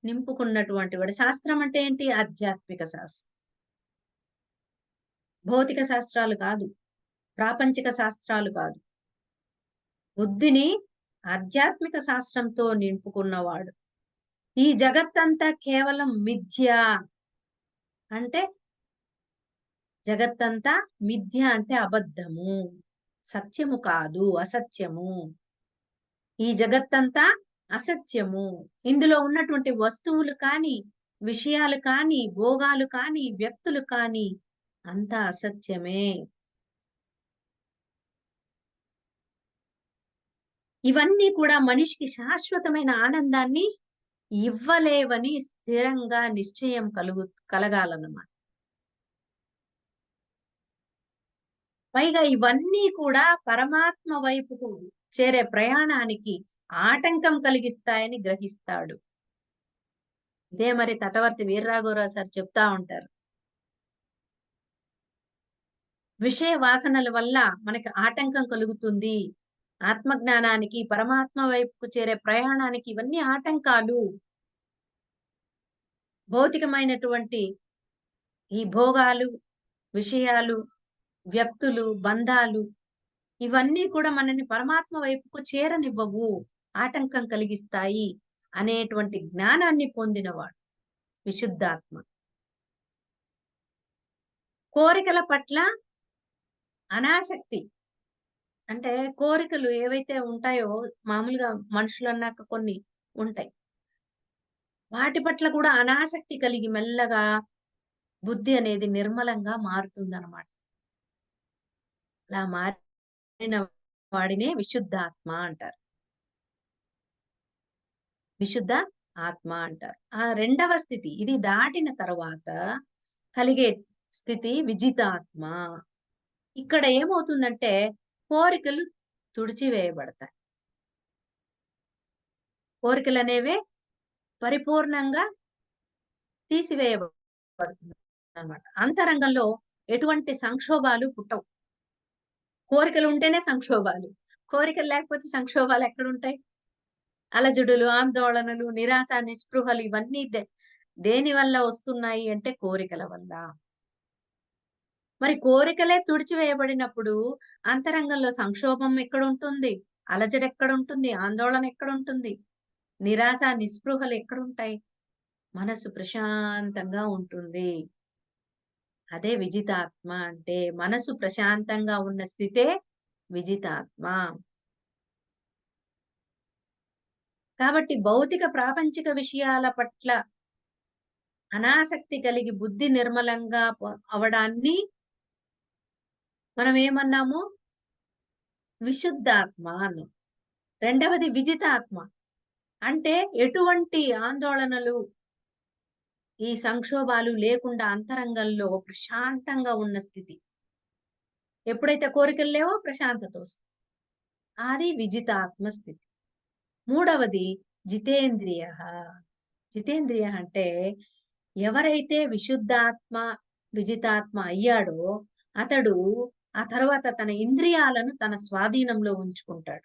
నింపుకున్నటువంటి వాడు. శాస్త్రం అంటే ఏంటి? ఆధ్యాత్మిక శాస్త్రం. భౌతిక శాస్త్రాలు కాదు. ప్రాపంచిక శాస్త్రాలు కాదు. బుద్ధిని ఆధ్యాత్మిక శాస్త్రంతో నింపుకున్నవాడు. ఈ జగత్తంతా కేవలం మిథ్య అంటే జగత్తంతా మిథ్య అంటే అబద్ధము. సత్యము కాదు, అసత్యము. ఈ జగత్తంతా అసత్యము. ఇందులో ఉన్నటువంటి వస్తువులు కానీ, విషయాలు కానీ, భోగాలు కానీ, వ్యక్తులు కానీ అంతా అసత్యమే. ఇవన్నీ కూడా మనిషికి శాశ్వతమైన ఆనందాన్ని ఇవ్వలేవని స్థిరంగా నిశ్చయం కలగాలన్నమాట. పైగా ఇవన్నీ కూడా పరమాత్మ వైపుకు చేరే ప్రయాణానికి ఆటంకం కలిగిస్తాయని గ్రహిస్తాడు. ఇదే మరి తటవర్తి వీరరాఘవరావు సార్ చెప్తా ఉంటారు. విషయ వాసనల వల్ల మనకి ఆటంకం కలుగుతుంది. ఆత్మజ్ఞానానికి, పరమాత్మ వైపుకు చేరే ప్రయాణానికి ఇవన్నీ ఆటంకాలు. భౌతికమైనటువంటి ఈ భోగాలు, విషయాలు, వ్యక్తులు, బంధాలు ఇవన్నీ కూడా మనల్ని పరమాత్మ వైపుకు చేరనివ్వవు. ఆటంకం కలిగిస్తాయి అనేటువంటి జ్ఞానాన్ని పొందినవాడు విశుద్ధాత్మ. కోరికల పట్ల అనాసక్తి. అంటే కోరికలు ఏవైతే ఉంటాయో మామూలుగా మనుషులన్నాక కొన్ని ఉంటాయి. వాటి పట్ల కూడా అనాసక్తి కలిగి మెల్లగా బుద్ధి అనేది నిర్మలంగా మారుతుందనమాట. అలా మారిన వాడినే విశుద్ధాత్మ అంటారు. విశుద్ధ ఆత్మ అంటారు. ఆ రెండవ స్థితి ఇది దాటిన తరువాత కలిగే స్థితి విజితాత్మ. ఇక్కడ ఏమవుతుందంటే కోరికలు తుడిచివేయబడతాయి. కోరికలనేవే పరిపూర్ణంగా తీసివేయబడుతుందన్నమాట. అంతరంగంలో ఎటువంటి సంక్షోభాలు పుట్టవు. కోరికలు ఉంటేనే సంక్షోభాలు. కోరికలు లేకపోతే సంక్షోభాలు ఎక్కడుంటాయి? అలజడులు, ఆందోళనలు, నిరాశ, నిస్పృహలు ఇవన్నీ దేని వల్ల వస్తున్నాయి అంటే కోరికల వల్ల. మరి కోరికలే తుడిచివేయబడినప్పుడు అంతరంగంలో సంక్షోభం ఎక్కడుంటుంది? అలజడెక్కడుంటుంది? ఆందోళన ఎక్కడుంటుంది? నిరాశ, నిస్పృహలు ఎక్కడుంటాయి? మనసు ప్రశాంతంగా ఉంటుంది. అదే విజితాత్మ అంటే. మనసు ప్రశాంతంగా ఉన్న స్థితే విజితాత్మ. కాబట్టి భౌతిక ప్రాపంచిక విషయాల పట్ల అనాసక్తి కలిగి బుద్ధి నిర్మలంగా అవడాన్ని మనం ఏమన్నాము? విశుద్ధాత్మ అన్నాం. రెండవది విజితాత్మ. అంటే ఎటువంటి ఆందోళనలు, ఈ సంక్షోభాలు లేకుండా అంతరంగంలో ప్రశాంతంగా ఉన్న స్థితి. ఎప్పుడైతే కోరికలు లేవో ప్రశాంతత వస్తుంది. అది విజితాత్మ స్థితి. మూడవది జితేంద్రియ. జితేంద్రియ అంటే ఎవరైతే విశుద్ధాత్మ, విజితాత్మ అయ్యాడో అతడు ఆ తర్వాత తన ఇంద్రియాలను తన స్వాధీనంలో ఉంచుకుంటాడు.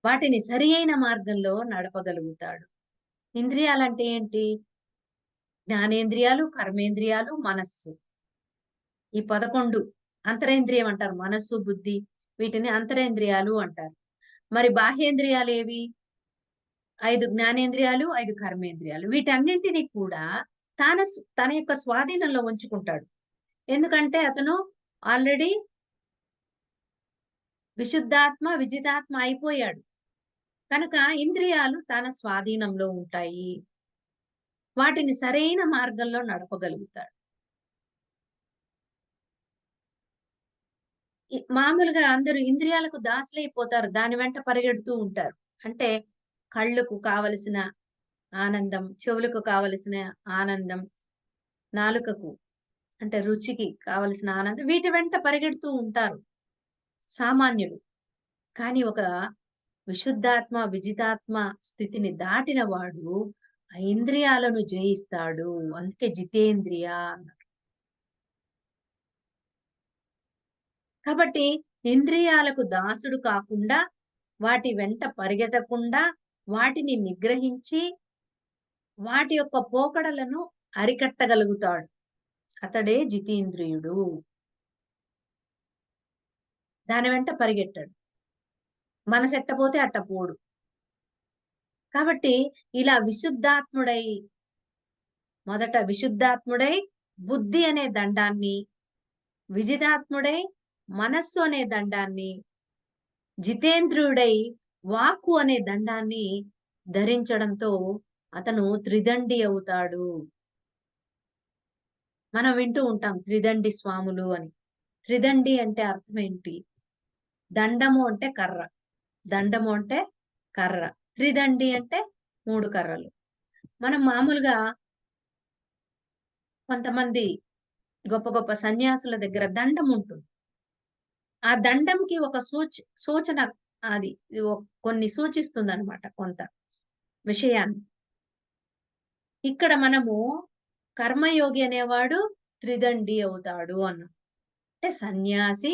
వాటిని సరియైన మార్గంలో నడపగలుగుతాడు. ఇంద్రియాలంటే ఏంటి? జ్ఞానేంద్రియాలు, కర్మేంద్రియాలు, మనస్సు. ఈ 11 అంతరేంద్రియం అంటారు. మనస్సు, బుద్ధి వీటిని అంతరేంద్రియాలు అంటారు. మరి బాహ్యేంద్రియాలేవి? 5 జ్ఞానేంద్రియాలు, 5 కర్మేంద్రియాలు. వీటన్నింటిని కూడా తన యొక్క స్వాధీనంలో ఉంచుకుంటాడు. ఎందుకంటే అతను ఆల్రెడీ విశుద్ధాత్మ, విజితాత్మ అయిపోయాడు. కనుక ఇంద్రియాలు తన స్వాధీనంలో ఉంటాయి. వాటిని సరైన మార్గంలో నడపగలుగుతాడు. మామూలుగా అందరూ ఇంద్రియాలకు దాసులైపోతారు. దాని వెంట పరిగెడుతూ ఉంటారు. అంటే కళ్ళకు కావలసిన ఆనందం, చెవులకు కావలసిన ఆనందం, నాలుకకు అంటే రుచికి కావలసిన ఆనందం వీటి వెంట పరిగెడుతూ ఉంటారు సామాన్యులు. కానీ ఒక విశుద్ధాత్మ, విజితాత్మ స్థితిని దాటిన వాడు ఆ ఇంద్రియాలను జయిస్తాడు. అందుకే జితేంద్రియ అన్నారు. కాబట్టి ఇంద్రియాలకు దాసుడు కాకుండా, వాటి వెంట పరిగెత్తకుండా, వాటిని నిగ్రహించి, వాటి యొక్క పోకడలను అరికట్టగలుగుతాడు. అతడే జితేంద్రియుడు. దాని వెంట పరిగెట్టాడు. మనసెట్టపోతే అట్ట పోడు. కాబట్టి ఇలా విశుద్ధాత్ముడై మొదట విశుద్ధాత్ముడై బుద్ధి అనే దండాన్ని, విజితాత్ముడై మనస్సు అనే దండాన్ని, జితేంద్రియుడై వాక్కు అనే దండాన్ని ధరించడంతో అతను త్రిదండి అవుతాడు. మనం వింటూ ఉంటాం త్రిదండి స్వాములు అని. త్రిదండి అంటే అర్థం ఏంటి? దండము అంటే కర్ర. దండము అంటే కర్ర. త్రిదండి అంటే 3 కర్రలు. మనం మామూలుగా కొంతమంది గొప్ప గొప్ప సన్యాసుల దగ్గర దండం ఉంటుంది. ఆ దండంకి ఒక సూచన అది కొన్ని సూచిస్తుందన్నమాట కొంత విషయాన్ని. ఇక్కడ మనము కర్మయోగి అనేవాడు త్రిదండి అవుతాడు అన్నాం. అంటే సన్యాసి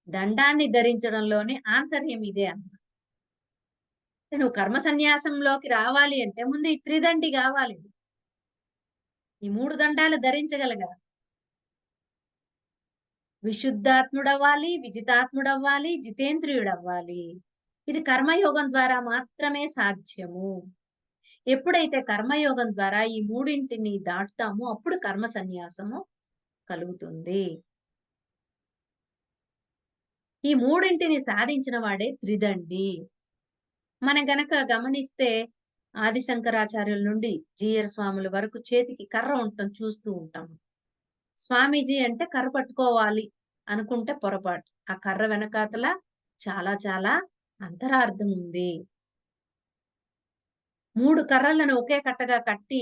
దండాన్ని ధరించడంలోనే ఆంతర్యం ఇదే అన్నమాట. నువ్వు కర్మ సన్యాసంలోకి రావాలి అంటే ముందు ఈ త్రిదండి కావాలి. ఈ 3 దండాలు ధరించగలగాలి. విశుద్ధాత్ముడవ్వాలి, విజితాత్ముడవ్వాలి, జితేంద్రియుడవ్వాలి. ఇది కర్మయోగం ద్వారా మాత్రమే సాధ్యము. ఎప్పుడైతే కర్మయోగం ద్వారా ఈ మూడింటిని దాటుతామో అప్పుడు కర్మ సన్యాసము కలుగుతుంది. ఈ మూడింటిని సాధించిన వాడే త్రిదండి. మనం గనక గమనిస్తే ఆది శంకరాచార్యుల నుండి జీయర్ స్వాముల వరకు చేతికి కర్ర ఉండటం చూస్తూ ఉంటాం. స్వామీజీ అంటే కర్ర పట్టుకోవాలి అనుకుంటే పొరపాటు. ఆ కర్ర వెనకాతల చాలా చాలా అంతరార్థం ఉంది. 3 కర్రలను ఒకే కట్టగా కట్టి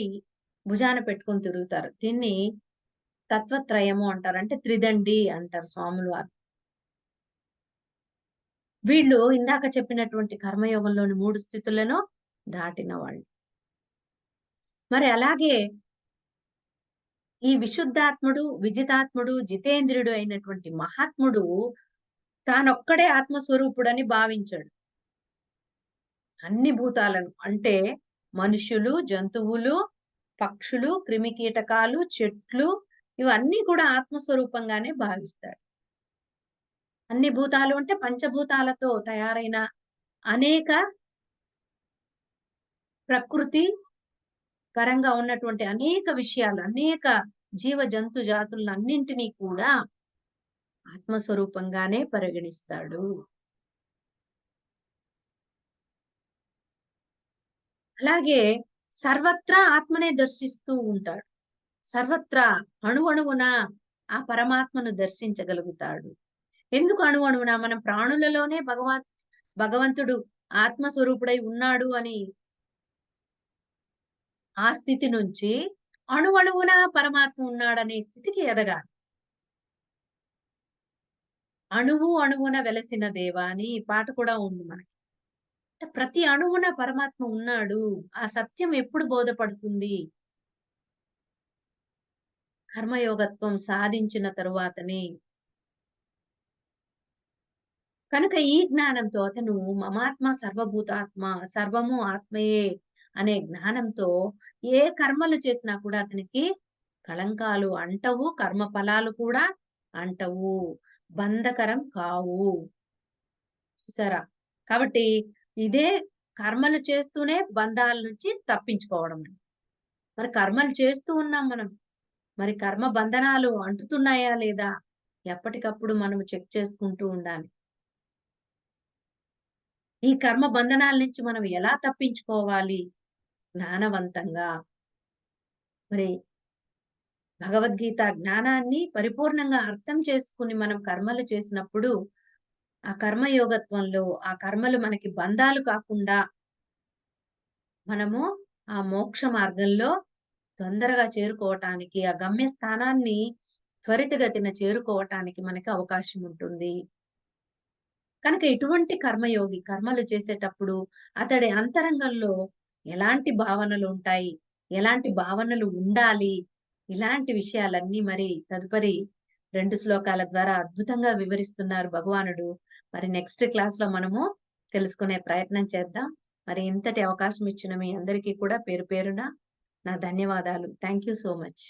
భుజాన పెట్టుకొని తిరుగుతారు. దీన్ని తత్వత్రయము అంటారు. అంటే త్రిదండి అంటారు స్వాములు వారు. వీళ్ళు ఇందాక చెప్పినటువంటి కర్మయోగంలోని 3 స్థితులను దాటిన వాళ్ళు. మరి అలాగే ఈ విశుద్ధాత్ముడు, విజితాత్ముడు, జితేంద్రియుడు అయినటువంటి మహాత్ముడు తానొక్కడే ఆత్మస్వరూపుడని భావించాడు. అన్ని భూతాలను అంటే మనుష్యులు, జంతువులు, పక్షులు, క్రిమికీటకాలు, చెట్లు ఇవన్నీ కూడా ఆత్మస్వరూపంగానే భావిస్తాడు. అన్ని భూతాలు అంటే పంచభూతాలతో తయారైన అనేక ప్రకృతి పరంగా ఉన్నటువంటి అనేక విషయాలు, అనేక జీవ జంతు జాతులన్నింటినీ కూడా ఆత్మస్వరూపంగానే పరిగణిస్తాడు. అలాగే సర్వత్రా ఆత్మనే దర్శిస్తూ ఉంటాడు. సర్వత్రా అణువణువున ఆ పరమాత్మను దర్శించగలుగుతాడు. ఎందుకు అణువణువున మనం ప్రాణులలోనే భగవంతుడు ఆత్మస్వరూపుడై ఉన్నాడు అని ఆ స్థితి నుంచి అణువణువున పరమాత్మ ఉన్నాడనే స్థితికి ఎదగాలి. అణువు అణువున వెలసిన దేవా అని ఈ పాట కూడా ఉంది మనకి. అంటే ప్రతి అణువున పరమాత్మ ఉన్నాడు. ఆ సత్యం ఎప్పుడు బోధపడుతుంది? కర్మయోగత్వం సాధించిన తరువాతనే. కనుక ఈ జ్ఞానంతో అతను మమాత్మ సర్వభూతాత్మ, సర్వము ఆత్మయే అనే జ్ఞానంతో ఏ కర్మలు చేసినా కూడా అతనికి కళంకాలు అంటవు, కర్మ ఫలాలు కూడా అంటవు. బంధకరం కావు. చూసారా? కాబట్టి ఇదే కర్మలు చేస్తూనే బంధాల నుంచి తప్పించుకోవడం. మరి కర్మలు చేస్తూ ఉన్నాం మనం. మరి కర్మ బంధనాలు అంటుతున్నాయా లేదా? ఎప్పటికప్పుడు మనం చెక్ చేసుకుంటూ ఉండాలి. ఈ కర్మ బంధనాల నుంచి మనం ఎలా తప్పించుకోవాలి? జ్ఞానవంతంగా. మరి భగవద్గీత జ్ఞానాన్ని పరిపూర్ణంగా అర్థం చేసుకుని మనం కర్మలు చేసినప్పుడు, ఆ కర్మయోగత్వంలో ఆ కర్మలు మనకి బంధాలు కాకుండా మనము ఆ మోక్ష మార్గంలో తొందరగా చేరుకోవటానికి, ఆ గమ్యస్థానాన్ని త్వరితగతిన చేరుకోవటానికి మనకి అవకాశం ఉంటుంది. కనుక ఇటువంటి కర్మయోగి కర్మలు చేసేటప్పుడు అతడి అంతరంగంలో ఎలాంటి భావనలుంటాయి? ఎలాంటి భావనలు ఉండాలి? ఇలాంటి విషయాలన్నీ మరి తదుపరి 2 శ్లోకాల ద్వారా అద్భుతంగా వివరిస్తున్నారు భగవానుడు. మరి నెక్స్ట్ క్లాస్‌లో మనము తెలుసుకునే ప్రయత్నం చేద్దాం. మరి ఇంతటి అవకాశం ఇచ్చిన మీ అందరికీ కూడా పేరు పేరున నా ధన్యవాదాలు. Thank you so much.